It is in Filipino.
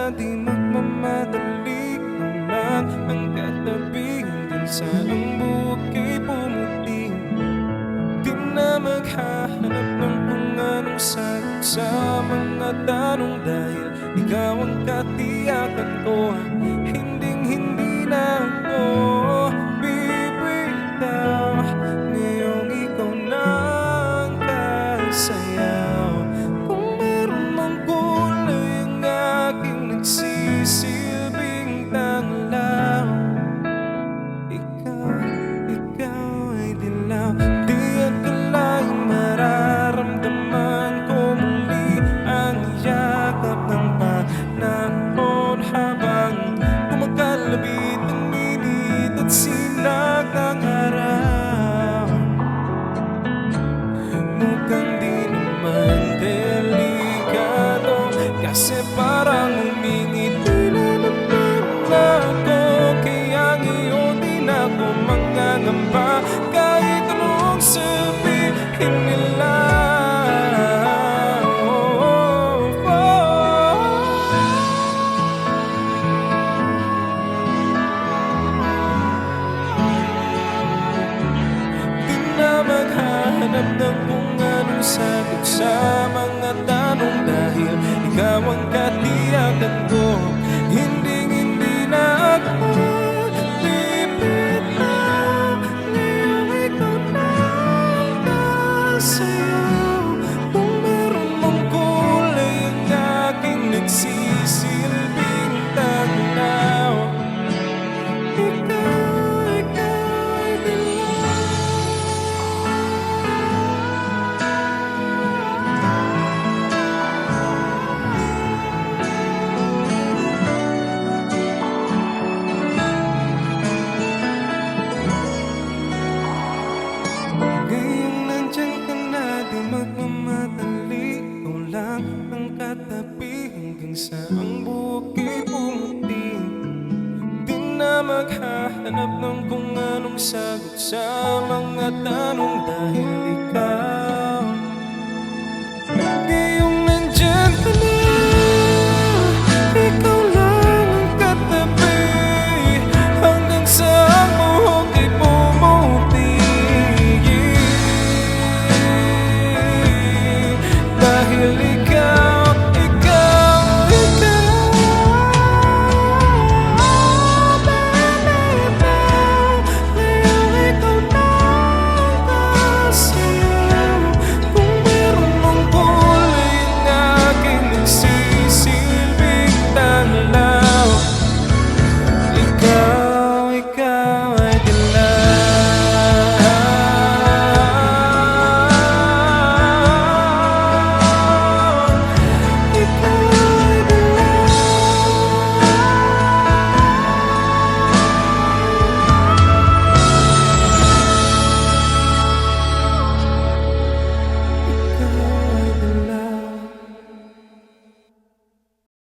na di magmamadali. Ulan ang katabi hanggang sa ang bukid pumuti. Di na maghahanap ng kung anong sagot sa mga tanong, dahil ikaw ang katiyakan ko. Hinding-hindi na ako bibitaw. Ngayong ikaw na ang kasayaw. Kung meron mang kulay ang aking nagsisilbing tanglaw, ikaw ay dilaw. Di akalaing mararamdaman ko muli ang yakap ng panahon, habang kumakalabit ang init at sinag ng araw. Mukhang di naman delikado, kasi parang umingiti na naman ako. Kaya ngayon di na ako mangangamba, kahit anong sabihin nila. Di na maghahanap ng kung anong sagot sa mga tanong, dahil ikaw ang katiyakan ko. Hinding-hindi na ako bibitaw. Ngayong ikaw na ang kasayaw. Kung meron mang kulay ang aking nagsisilbing taglaw, ikaw ay dilaw. Ngayong nandyan ka na, di magmamadali. Ikaw lang ang katabi hanggang sa ang bukid pumuti. Di na maghahanap ng kung anong sagot sa mga tanong, dahil ikaw